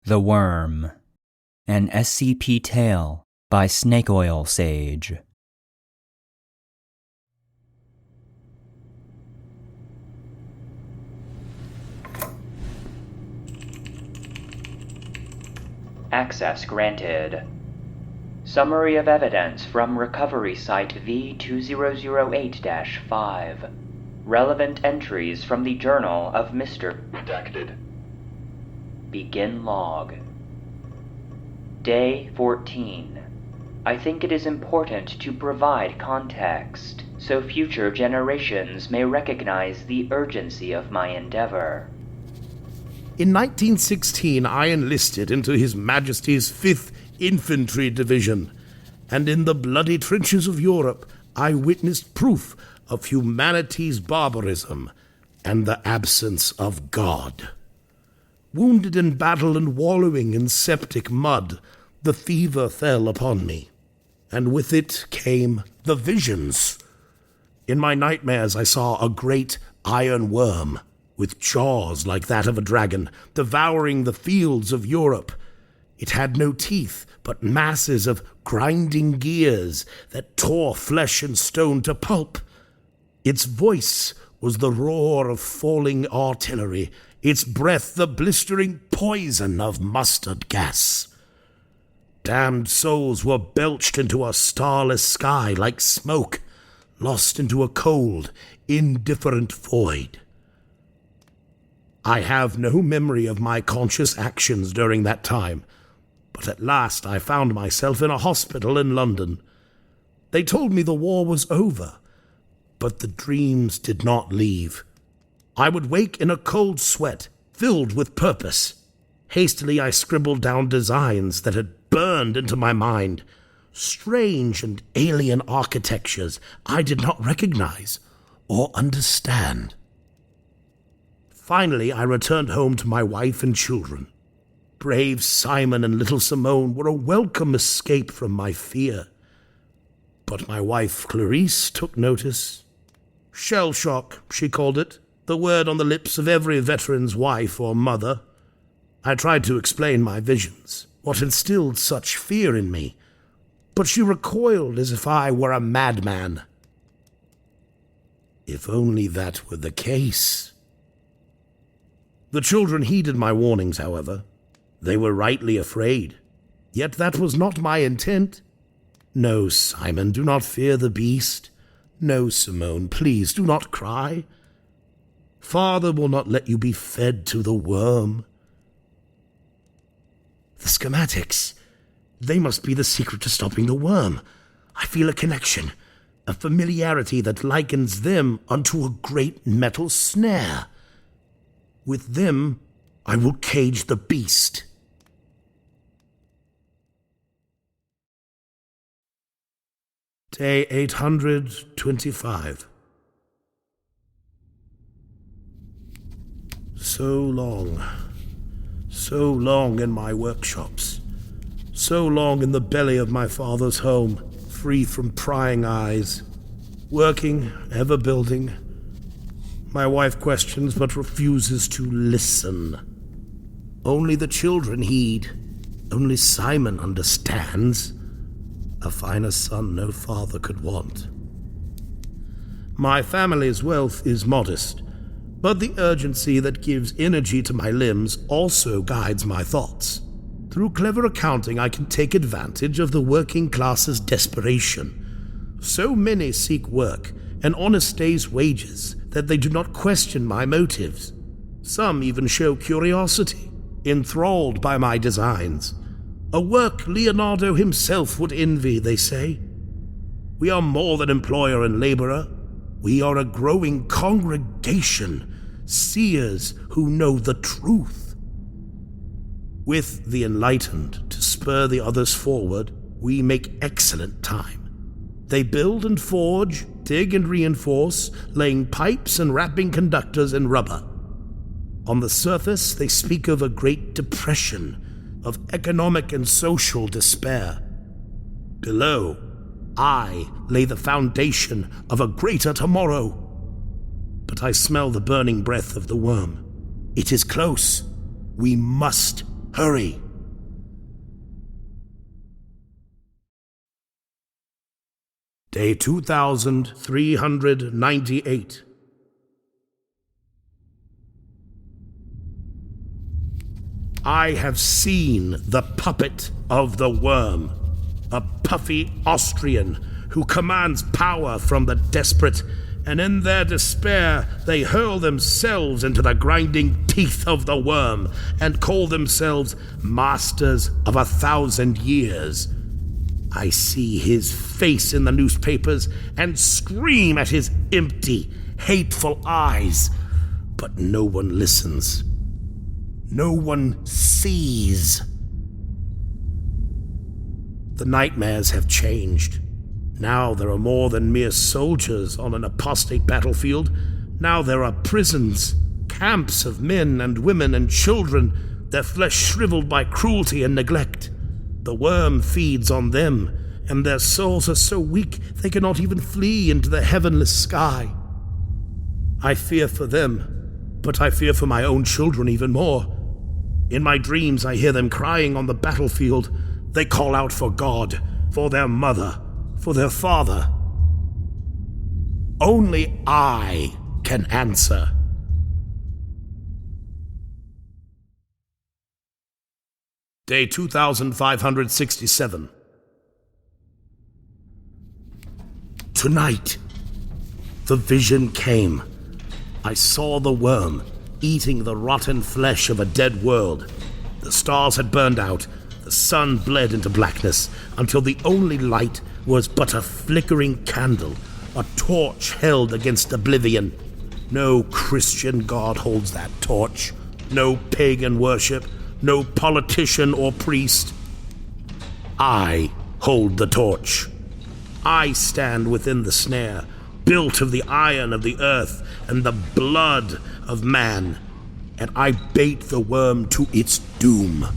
The Worm, an SCP Tale by SnakeoilSage. Access granted. Summary of evidence from Recovery Site V2008-5. Relevant entries from the Journal of Mr. Redacted. Begin log. Day 14. I think it is important to provide context, so future generations may recognize the urgency of my endeavor. In 1916, I enlisted into His Majesty's 5th Infantry Division, and in the bloody trenches of Europe, I witnessed proof of humanity's barbarism and the absence of God. Wounded in battle and wallowing in septic mud, the fever fell upon me, and with it came the visions. In my nightmares, I saw a great iron worm with jaws like that of a dragon, devouring the fields of Europe. It had no teeth, but masses of grinding gears that tore flesh and stone to pulp. Its voice was the roar of falling artillery, its breath the blistering poison of mustard gas. Damned souls were belched into a starless sky like smoke, lost into a cold, indifferent void. I have no memory of my conscious actions during that time, but at last I found myself in a hospital in London. They told me the war was over, but the dreams did not leave. I would wake in a cold sweat, filled with purpose. Hastily I scribbled down designs that had burned into my mind, strange and alien architectures I did not recognize or understand. Finally, I returned home to my wife and children. Brave Simon and little Simone were a welcome escape from my fear. But my wife, Clarice, took notice. Shell shock, she called it, the word on the lips of every veteran's wife or mother. I tried to explain my visions, what instilled such fear in me, but she recoiled as if I were a madman. If only that were the case. The children heeded my warnings, however. They were rightly afraid. Yet that was not my intent. No, Simon, do not fear the beast. No, Simone, please do not cry. Father will not let you be fed to the worm. The schematics. They must be the secret to stopping the worm. I feel a connection, a familiarity that likens them unto a great metal snare. With them, I will cage the beast. Day 825. So long in my workshops, so long in the belly of my father's home, free from prying eyes, working, ever building. My wife questions but refuses to listen. Only the children heed, only Simon understands. A finer son no father could want. My family's wealth is modest, but the urgency that gives energy to my limbs also guides my thoughts. Through clever accounting, I can take advantage of the working class's desperation. So many seek work, an honest day's wages, that they do not question my motives. Some even show curiosity, enthralled by my designs. A work Leonardo himself would envy, they say. We are more than employer and laborer. We are a growing congregation, seers who know the truth. With the enlightened to spur the others forward, we make excellent time. They build and forge, dig and reinforce, laying pipes and wrapping conductors in rubber. On the surface, they speak of a Great Depression, of economic and social despair. Below, I lay the foundation of a greater tomorrow. But I smell the burning breath of the worm. It is close. We must Hurry! Day 2398. I have seen the puppet of the worm, a puffy Austrian who commands power from the desperate, and in their despair they hurl themselves into the grinding teeth of the worm and call themselves masters of 1,000 years. I see his face in the newspapers and scream at his empty, hateful eyes, but no one listens. No one sees. The nightmares have changed. Now there are more than mere soldiers on an apostate battlefield. Now there are prisons, camps of men and women and children, their flesh shriveled by cruelty and neglect. The worm feeds on them, and their souls are so weak they cannot even flee into the heavenless sky. I fear for them, but I fear for my own children even more. In my dreams I hear them crying on the battlefield. They call out for God, for their mother, for their father. Only I can answer. Day 2567. Tonight, the vision came. I saw the worm eating the rotten flesh of a dead world. The stars had burned out. The sun bled into blackness until the only light was but a flickering candle, a torch held against oblivion. No Christian god holds that torch. No pagan worship. No politician or priest. I hold the torch. I stand within the snare, built of the iron of the earth and the blood of man, and I bait the worm to its doom.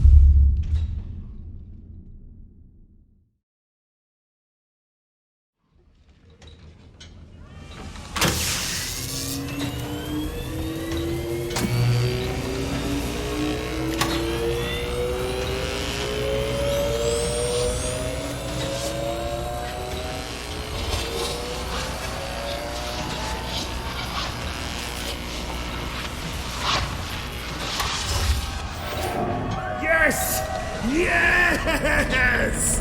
Yes! Yes!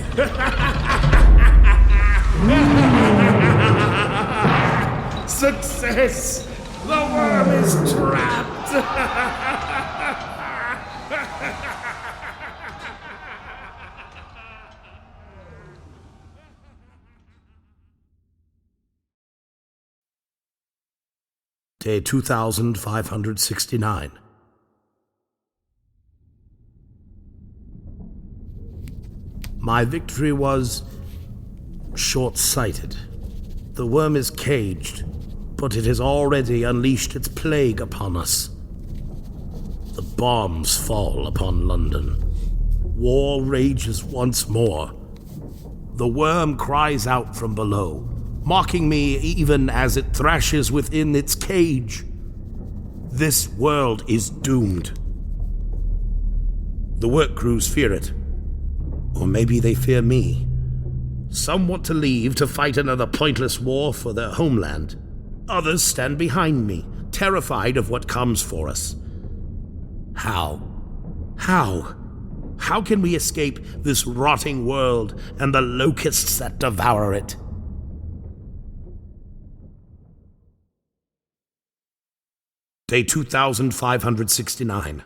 Success! The worm is trapped! Day 2569. My victory was short-sighted. The worm is caged, but it has already unleashed its plague upon us. The bombs fall upon London. War rages once more. The worm cries out from below, mocking me even as it thrashes within its cage. This world is doomed. The work crews fear it. Or maybe they fear me. Some want to leave to fight another pointless war for their homeland. Others stand behind me, terrified of what comes for us. How? How can we escape this rotting world and the locusts that devour it? Day 2569.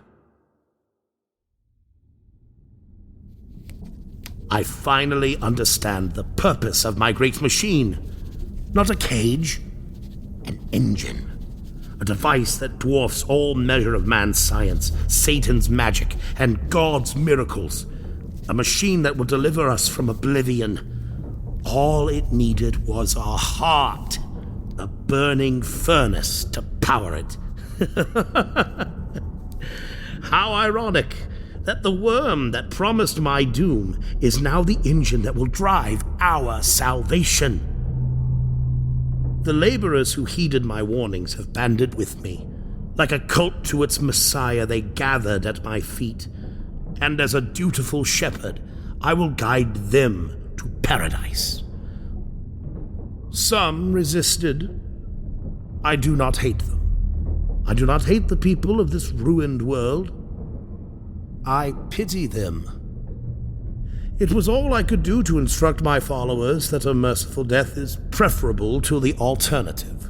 I finally understand the purpose of my great machine. Not a cage, an engine. A device that dwarfs all measure of man's science, Satan's magic, and God's miracles. A machine that will deliver us from oblivion. All it needed was a heart, a burning furnace to power it. How ironic that the worm that promised my doom is now the engine that will drive our salvation. The laborers who heeded my warnings have banded with me. Like a cult to its messiah, they gathered at my feet. and as a dutiful shepherd, I will guide them to paradise. Some resisted. I do not hate them. I do not hate the people of this ruined world. I pity them. It was all I could do to instruct my followers that a merciful death is preferable to the alternative.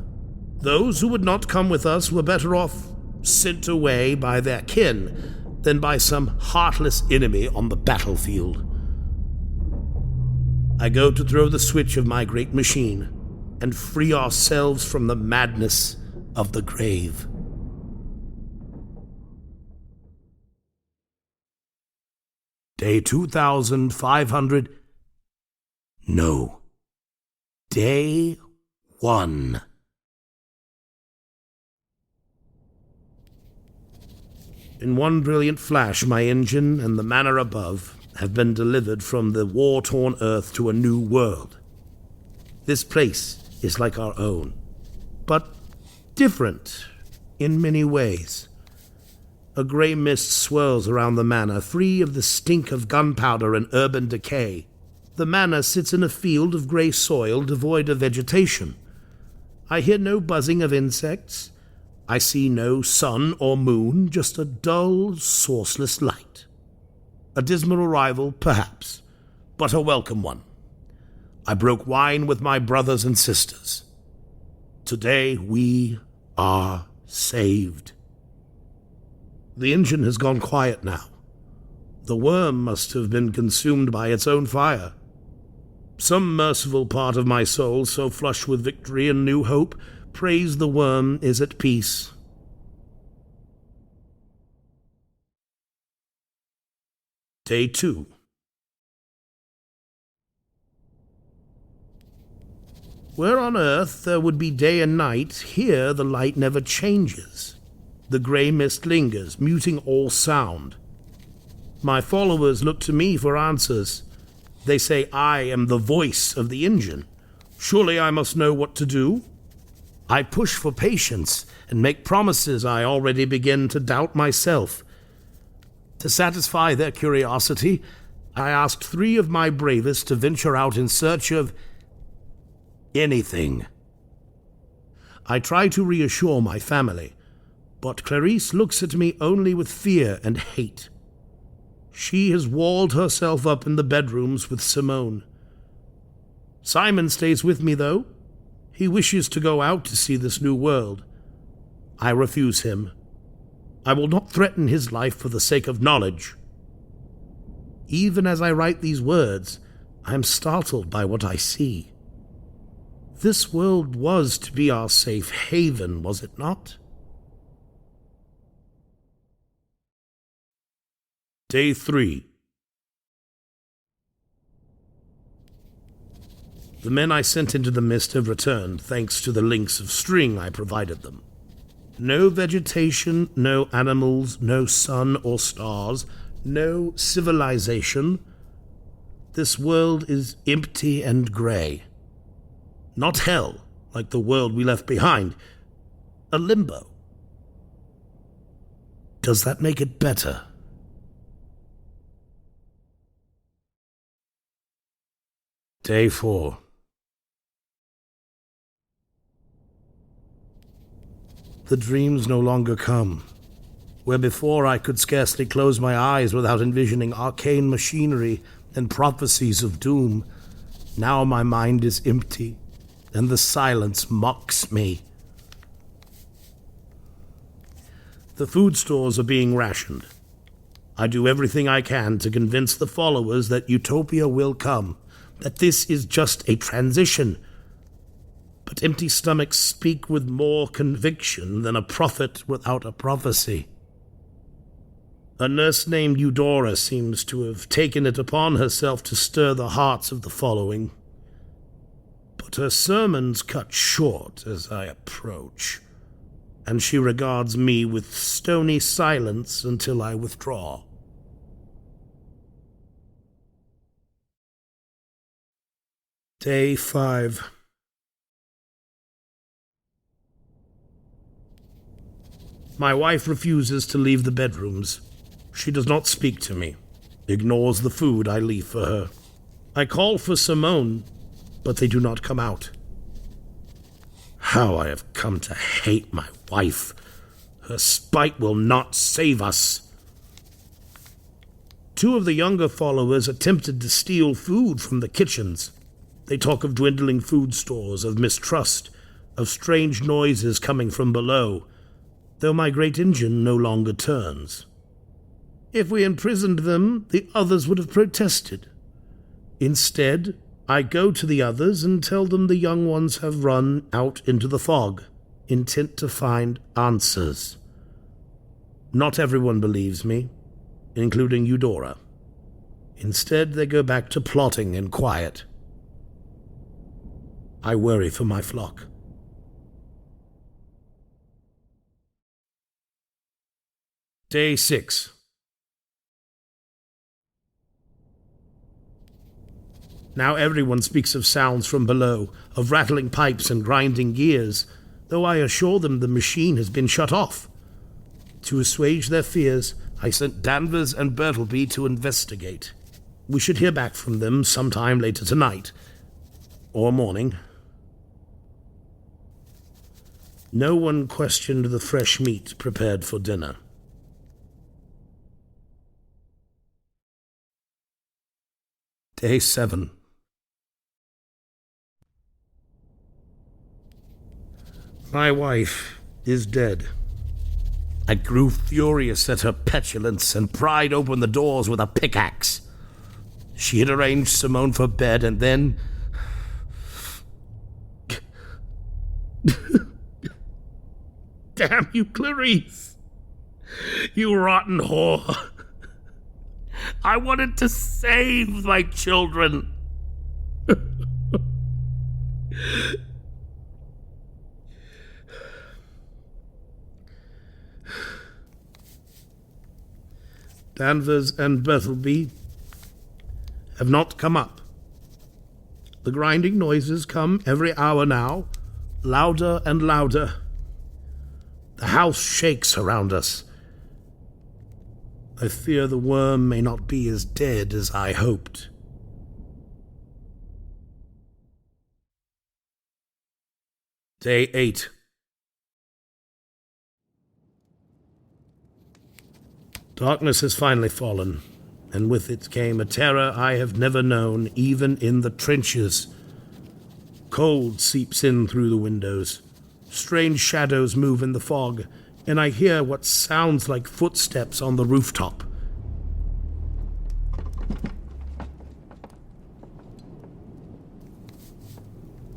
Those who would not come with us were better off sent away by their kin than by some heartless enemy on the battlefield. I go to throw the switch of my great machine and free ourselves from the madness of the grave. Day 2500. No. Day 1. In one brilliant flash, my engine and the manor above have been delivered from the war-torn Earth to a new world. This place is like our own, but different in many ways. A grey mist swirls around the manor, free of the stink of gunpowder and urban decay. The manor sits in a field of grey soil devoid of vegetation. I hear no buzzing of insects. I see no sun or moon, just a dull, sourceless light. A dismal arrival, perhaps, but a welcome one. I broke wine with my brothers and sisters. Today we are saved. The engine has gone quiet now. The worm must have been consumed by its own fire. Some merciful part of my soul, so flush with victory and new hope, prays the worm is at peace. Day 2. Where on earth there would be day and night, here the light never changes. The grey mist lingers, muting all sound. My followers look to me for answers. They say I am the voice of the engine. Surely I must know what to do? I push for patience and make promises I already begin to doubt myself. To satisfy their curiosity, I asked 3 of my bravest to venture out in search of anything. I try to reassure my family, but Clarice looks at me only with fear and hate. She has walled herself up in the bedrooms with Simone. Simon stays with me, though. He wishes to go out to see this new world. I refuse him. I will not threaten his life for the sake of knowledge. Even as I write these words, I am startled by what I see. This world was to be our safe haven, was it not? Day 3. The men I sent into the mist have returned, thanks to the links of string I provided them. No vegetation, no animals, no sun or stars, no civilization. This world is empty and grey. Not hell, like the world we left behind. A limbo. Does that make it better? Day 4. The dreams no longer come. Where before I could scarcely close my eyes without envisioning arcane machinery and prophecies of doom, now my mind is empty, and the silence mocks me. The food stores are being rationed. I do everything I can to convince the followers that utopia will come, that this is just a transition. But empty stomachs speak with more conviction than a prophet without a prophecy. A nurse named Eudora seems to have taken it upon herself to stir the hearts of the following. But her sermons cut short as I approach, and she regards me with stony silence until I withdraw. Day 5. My wife refuses to leave the bedrooms. She does not speak to me, ignores the food I leave for her. I call for Simone, but they do not come out. How I have come to hate my wife. Her spite will not save us. 2 of the younger followers attempted to steal food from the kitchens. They talk of dwindling food stores, of mistrust, of strange noises coming from below, though my great engine no longer turns. If we imprisoned them, the others would have protested. Instead, I go to the others and tell them the young ones have run out into the fog, intent to find answers. Not everyone believes me, including Eudora. Instead, they go back to plotting in quiet. I worry for my flock. Day 6. Now everyone speaks of sounds from below, of rattling pipes and grinding gears, though I assure them the machine has been shut off. To assuage their fears, I sent Danvers and Bertleby to investigate. We should hear back from them sometime later tonight, or morning. No one questioned the fresh meat prepared for dinner. Day 7. My wife is dead. I grew furious at her petulance and pried open the doors with a pickaxe. She had arranged Simone for bed and then... Damn you, Clarice! You rotten whore! I wanted to save my children! Danvers and Bertleby have not come up. The grinding noises come every hour now, louder and louder. The house shakes around us. I fear the worm may not be as dead as I hoped. Day 8. Darkness has finally fallen, and with it came a terror I have never known, even in the trenches. Cold seeps in through the windows. Strange shadows move in the fog, and I hear what sounds like footsteps on the rooftop.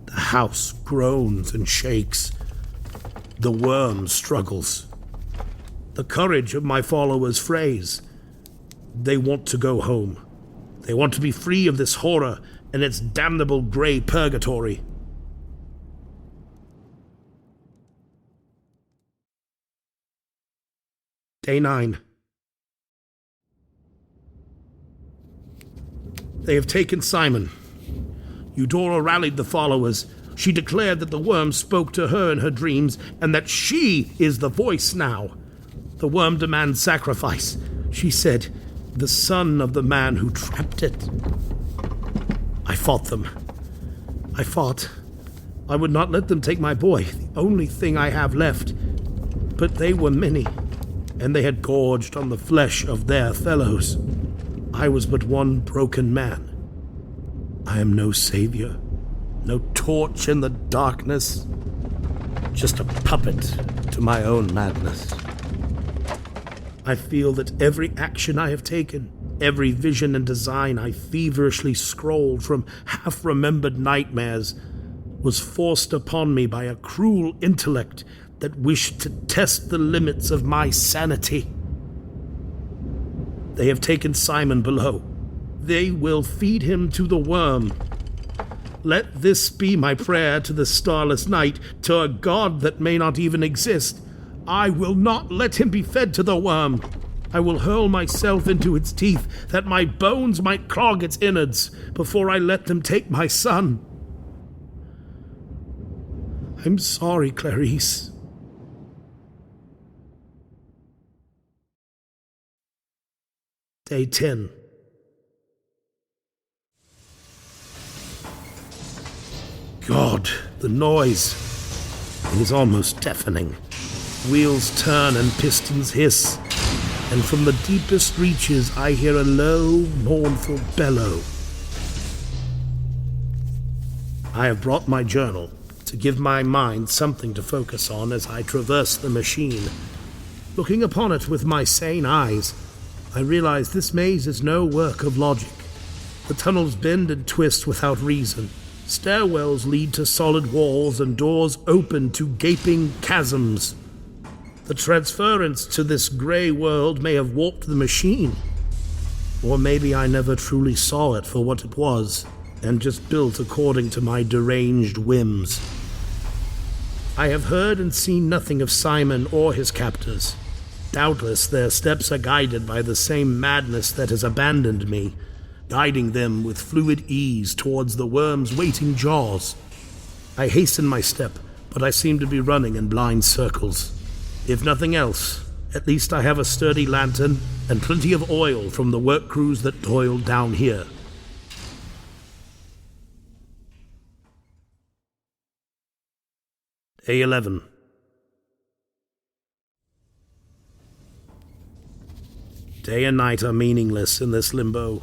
The house groans and shakes. The worm struggles. The courage of my followers frays. They want to go home. They want to be free of this horror and its damnable grey purgatory. Day 9. They have taken Simon. Eudora rallied the followers. She declared that the worm spoke to her in her dreams and that she is the voice now. The worm demands sacrifice. She said, the son of the man who trapped it. I fought them. I fought. I would not let them take my boy, the only thing I have left. But they were many, and they had gorged on the flesh of their fellows. I was but one broken man. I am no savior, no torch in the darkness, just a puppet to my own madness. I feel that every action I have taken, every vision and design I feverishly scrolled from half-remembered nightmares, was forced upon me by a cruel intellect that wished to test the limits of my sanity. They have taken Simon below. They will feed him to the worm. Let this be my prayer to the starless night, to a god that may not even exist. I will not let him be fed to the worm. I will hurl myself into its teeth, that my bones might clog its innards, before I let them take my son. I'm sorry, Clarice. Day 10. God, the noise. It is almost deafening. Wheels turn and pistons hiss, and from the deepest reaches I hear a low, mournful bellow. I have brought my journal to give my mind something to focus on as I traverse the machine. Looking upon it with my sane eyes, I realize this maze is no work of logic. The tunnels bend and twist without reason. Stairwells lead to solid walls and doors open to gaping chasms. The transference to this gray world may have warped the machine. Or maybe I never truly saw it for what it was, and just built according to my deranged whims. I have heard and seen nothing of Simon or his captors. Doubtless their steps are guided by the same madness that has abandoned me, guiding them with fluid ease towards the worm's waiting jaws. I hasten my step, but I seem to be running in blind circles. If nothing else, at least I have a sturdy lantern and plenty of oil from the work crews that toiled down here. Day 11. Day and night are meaningless in this limbo,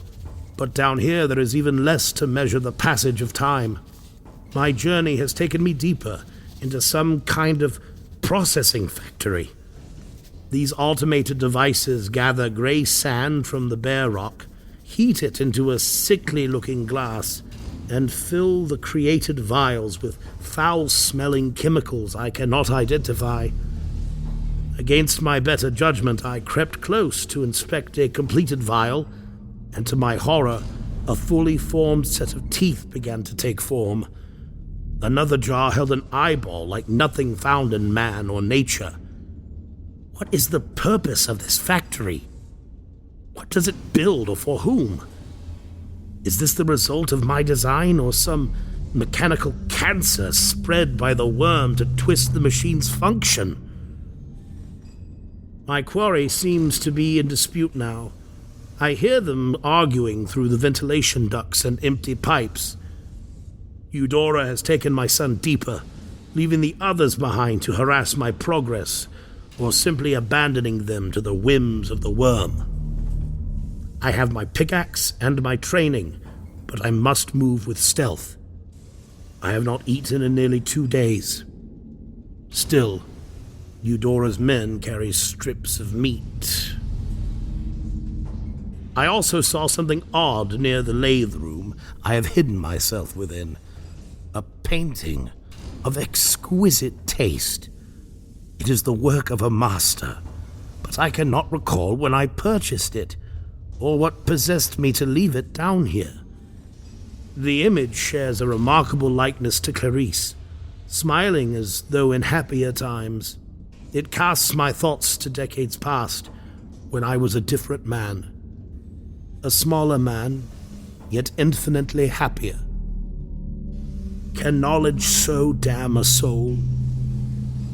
but down here there is even less to measure the passage of time. My journey has taken me deeper into some kind of processing factory. These automated devices gather gray sand from the bare rock, heat it into a sickly-looking glass, and fill the created vials with foul-smelling chemicals I cannot identify. Against my better judgment, I crept close to inspect a completed vial, and to my horror, a fully formed set of teeth began to take form. Another jar held an eyeball like nothing found in man or nature. What is the purpose of this factory? What does it build, or for whom? Is this the result of my design, or some mechanical cancer spread by the worm to twist the machine's function? My quarry seems to be in dispute now. I hear them arguing through the ventilation ducts and empty pipes. Eudora has taken my son deeper, leaving the others behind to harass my progress, or simply abandoning them to the whims of the worm. I have my pickaxe and my training, but I must move with stealth. I have not eaten in nearly 2 days. Still, Eudora's men carry strips of meat. I also saw something odd near the lathe room I have hidden myself within. A painting of exquisite taste. It is the work of a master, but I cannot recall when I purchased it, or what possessed me to leave it down here. The image shares a remarkable likeness to Clarice, smiling as though in happier times. It casts my thoughts to decades past, when I was a different man. A smaller man, yet infinitely happier. Can knowledge so damn a soul?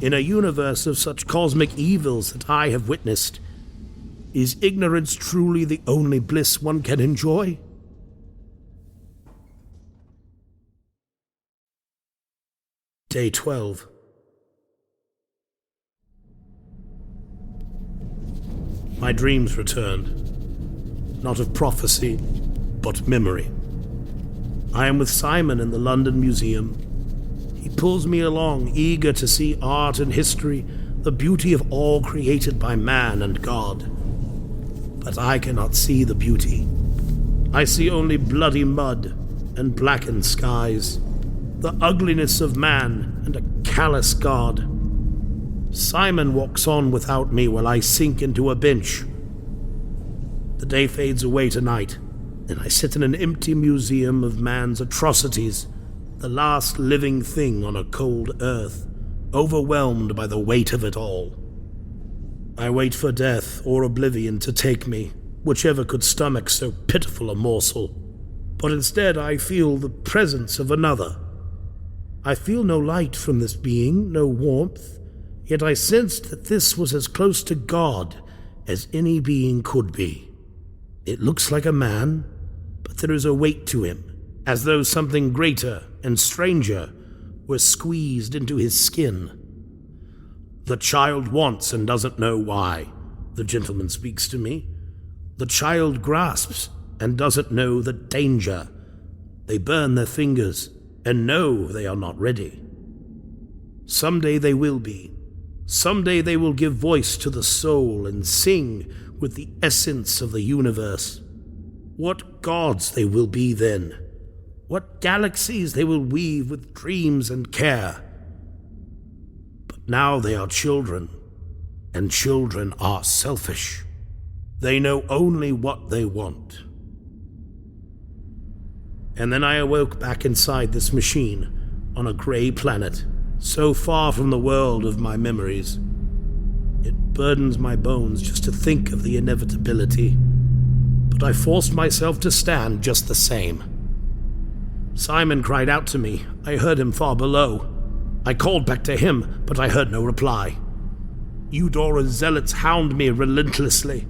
In a universe of such cosmic evils that I have witnessed, is ignorance truly the only bliss one can enjoy? Day 12. My dreams returned, not of prophecy, but memory. I am with Simon in the London Museum. He pulls me along, eager to see art and history, the beauty of all created by man and God. But I cannot see the beauty. I see only bloody mud and blackened skies, the ugliness of man and a callous God. Simon walks on without me while I sink into a bench. The day fades away tonight, and I sit in an empty museum of man's atrocities, the last living thing on a cold earth, overwhelmed by the weight of it all. I wait for death or oblivion to take me, whichever could stomach so pitiful a morsel. But instead I feel the presence of another. I feel no light from this being, no warmth, yet I sensed that this was as close to God as any being could be. It looks like a man, but there is a weight to him, as though something greater and stranger were squeezed into his skin. The child wants and doesn't know why, the gentleman speaks to me. The child grasps and doesn't know the danger. They burn their fingers and know they are not ready. Someday they will be. Someday they will give voice to the soul and sing with the essence of the universe. What gods they will be then. What galaxies they will weave with dreams and care. But now they are children, and children are selfish. They know only what they want. And then I awoke back inside this machine, on a gray planet, so far from the world of my memories. It burdens my bones just to think of the inevitability, but I forced myself to stand just the same. Simon cried out to me. I heard him far below. I called back to him, but I heard no reply. Eudora's zealots hound me relentlessly,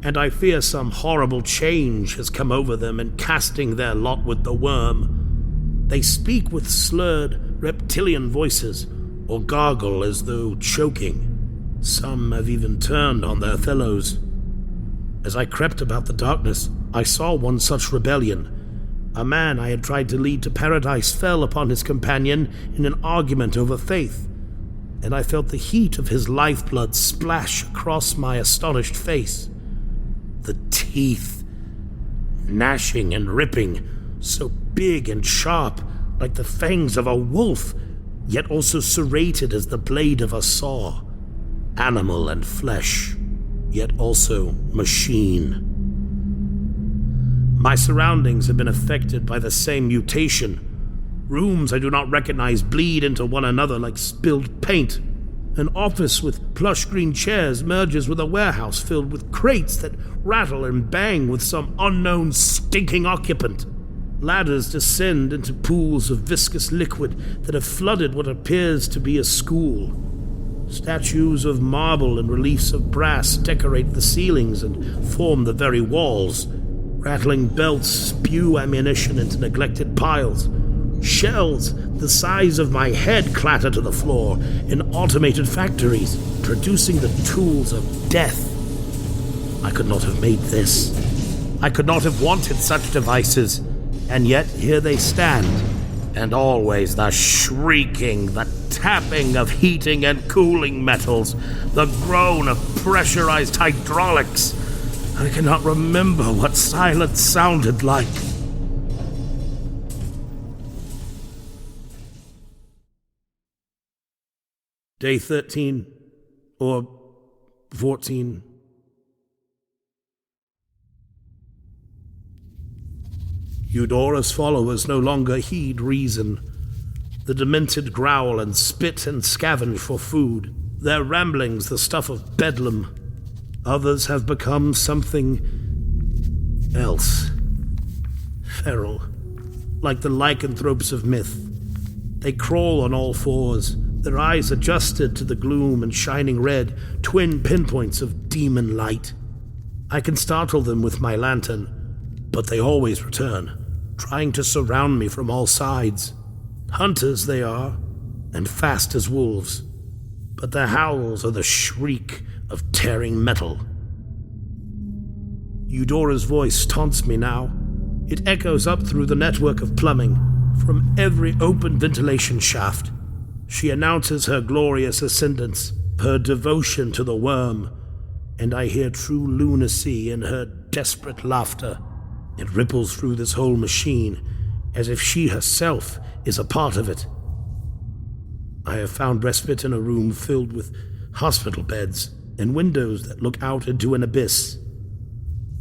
and I fear some horrible change has come over them in casting their lot with the worm. They speak with slurred, reptilian voices, or gargle as though choking. Some have even turned on their fellows. As I crept about the darkness, I saw one such rebellion. A man I had tried to lead to paradise fell upon his companion in an argument over faith, and I felt the heat of his lifeblood splash across my astonished face. The teeth, gnashing and ripping, so big and sharp, like the fangs of a wolf, yet also serrated as the blade of a saw. Animal and flesh, yet also machine. My surroundings have been affected by the same mutation. Rooms I do not recognize bleed into one another like spilled paint. An office with plush green chairs merges with a warehouse filled with crates that rattle and bang with some unknown stinking occupant. Ladders descend into pools of viscous liquid that have flooded what appears to be a school. Statues of marble and reliefs of brass decorate the ceilings and form the very walls. Rattling belts spew ammunition into neglected piles. Shells the size of my head clatter to the floor in automated factories, producing the tools of death. I could not have made this. I could not have wanted such devices, and yet here they stand. And always the shrieking, the tapping of heating and cooling metals, the groan of pressurized hydraulics. I cannot remember what silence sounded like. Day 13, or 14. Eudora's followers no longer heed reason. The demented growl and spit and scavenge for food. Their ramblings the stuff of bedlam. Others have become something else. Feral, like the lycanthropes of myth. They crawl on all fours, their eyes adjusted to the gloom and shining red, twin pinpoints of demon light. I can startle them with my lantern, but they always return, trying to surround me from all sides. Hunters they are, and fast as wolves, but their howls are the shriek of tearing metal. Eudora's voice taunts me now. It echoes up through the network of plumbing, from every open ventilation shaft. She announces her glorious ascendance, her devotion to the worm, and I hear true lunacy in her desperate laughter. It ripples through this whole machine, as if she herself is a part of it. I have found respite in a room filled with hospital beds and windows that look out into an abyss.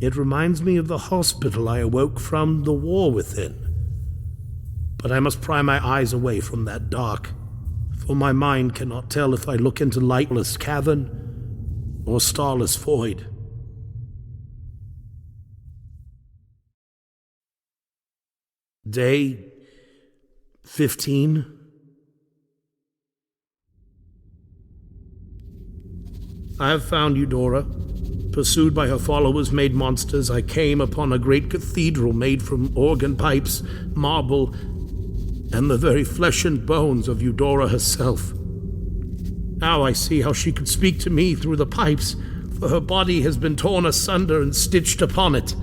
It reminds me of the hospital I awoke from the war within. But I must pry my eyes away from that dark, for my mind cannot tell if I look into lightless cavern or starless void. Day 15. I have found Eudora, Pursued by her followers made monsters, I came upon a great cathedral made from organ pipes, marble, and the very flesh and bones of Eudora herself. Now I see how she could speak to me through the pipes, for her body has been torn asunder and stitched upon it.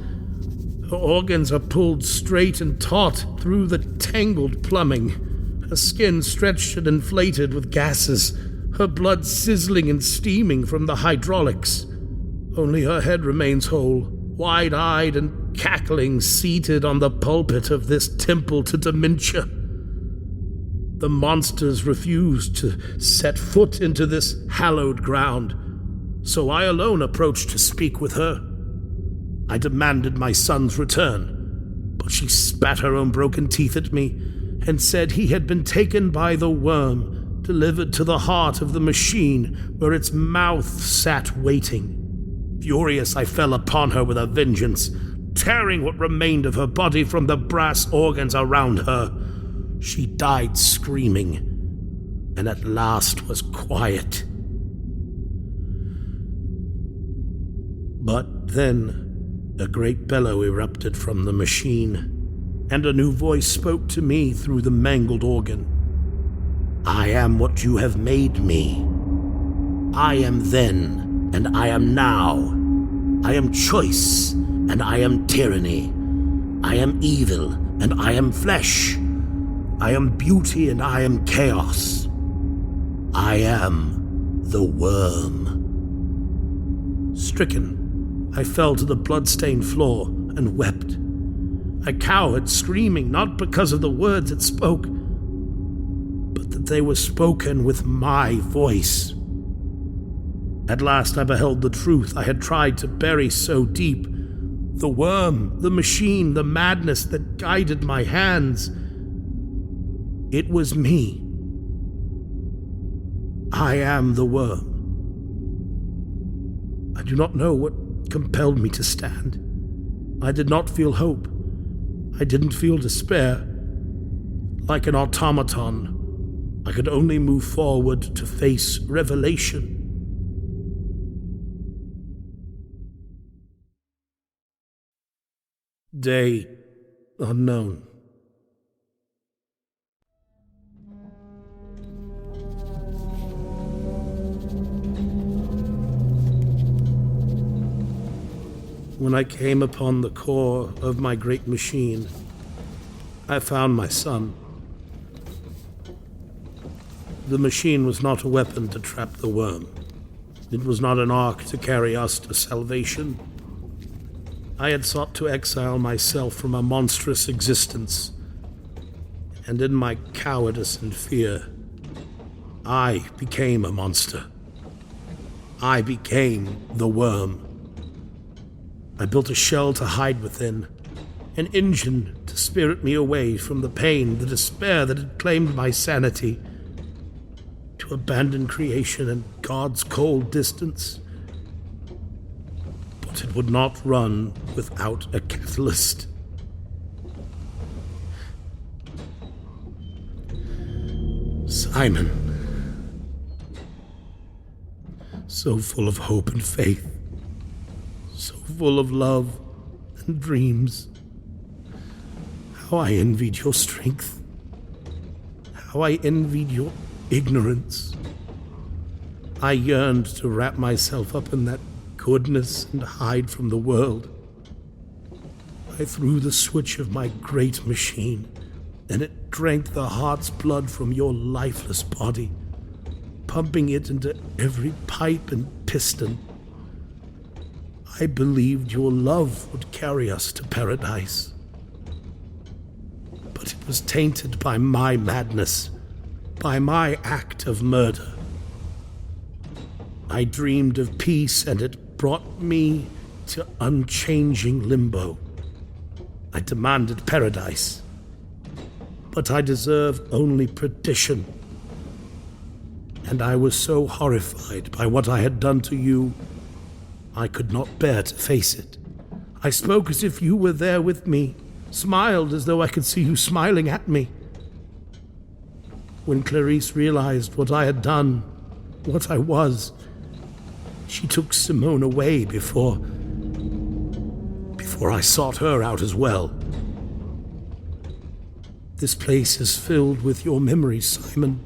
Her organs are pulled straight and taut through the tangled plumbing, her skin stretched and inflated with gases, her blood sizzling and steaming from the hydraulics. Only her head remains whole, wide-eyed and cackling, seated on the pulpit of this temple to dementia. The monsters refused to set foot into this hallowed ground, so I alone approached to speak with her. I demanded my son's return, but she spat her own broken teeth at me and said he had been taken by the worm, delivered to the heart of the machine where its mouth sat waiting. Furious, I fell upon her with a vengeance, tearing what remained of her body from the brass organs around her. She died screaming, and at last was quiet. But then a great bellow erupted from the machine, and a new voice spoke to me through the mangled organ. I am what you have made me. I am then, and I am now. I am choice, and I am tyranny. I am evil, and I am flesh. I am beauty, and I am chaos. I am the worm. Stricken, I fell to the blood-stained floor and wept. I cowered, screaming, not because of the words it spoke, but that they were spoken with my voice. At last I beheld the truth I had tried to bury so deep. The worm, the machine, the madness that guided my hands. It was me. I am the worm. I do not know what compelled me to stand. I did not feel hope. I didn't feel despair. Like an automaton, I could only move forward to face revelation. Day unknown. When I came upon the core of my great machine, I found my son. The machine was not a weapon to trap the worm. It was not an ark to carry us to salvation. I had sought to exile myself from a monstrous existence, and in my cowardice and fear, I became a monster. I became the worm. I built a shell to hide within, an engine to spirit me away from the pain, the despair that had claimed my sanity, to abandon creation and God's cold distance. But it would not run without a catalyst. Simon, so full of hope and faith, so full of love and dreams. How I envied your strength. How I envied your ignorance. I yearned to wrap myself up in that goodness and hide from the world. I threw the switch of my great machine, and it drank the heart's blood from your lifeless body, pumping it into every pipe and piston. I believed your love would carry us to paradise. But it was tainted by my madness, by my act of murder. I dreamed of peace, and it brought me to unchanging limbo. I demanded paradise, but I deserved only perdition. And I was so horrified by what I had done to you, I could not bear to face it. I spoke as if you were there with me, smiled as though I could see you smiling at me. When Clarice realized what I had done, what I was, She took Simone away before I sought her out as well. This place is filled with your memories, Simon.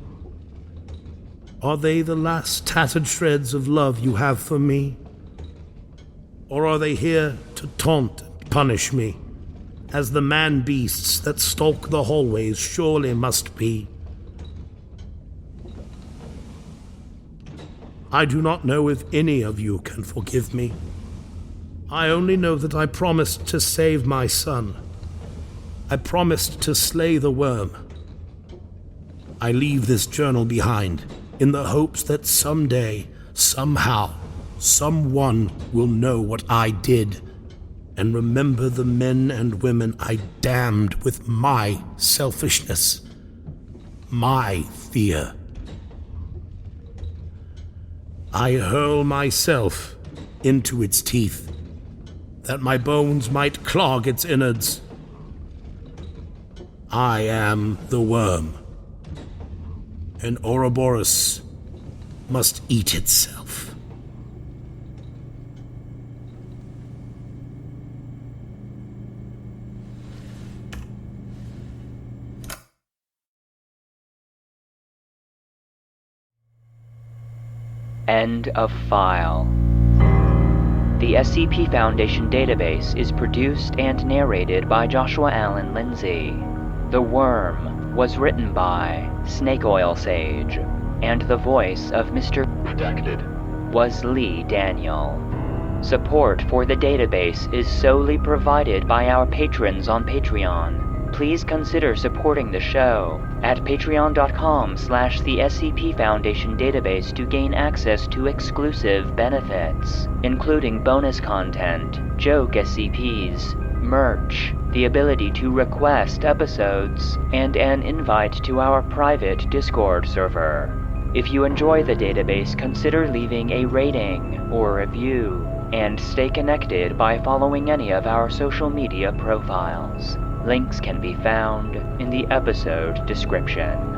Are they the last tattered shreds of love you have for me? Or are they here to taunt and punish me, as the man-beasts that stalk the hallways surely must be? I do not know if any of you can forgive me. I only know that I promised to save my son. I promised to slay the worm. I leave this journal behind in the hopes that someday, somehow, someone will know what I did and remember the men and women I damned with my selfishness, my fear. I hurl myself into its teeth, that my bones might clog its innards. I am the worm, and Ouroboros must eat itself. End of file. The SCP Foundation database is produced and narrated by Joshua Alan Lindsay. The Worm was written by SnakeoilSage, and the voice of Mr. Redacted was Lee Daniel. Support for the database is solely provided by our patrons on Patreon. Please consider supporting the show at patreon.com/the SCP Foundation database to gain access to exclusive benefits, including bonus content, joke SCPs, merch, the ability to request episodes, and an invite to our private Discord server. If you enjoy the database, consider leaving a rating or review, and stay connected by following any of our social media profiles. Links can be found in the episode description.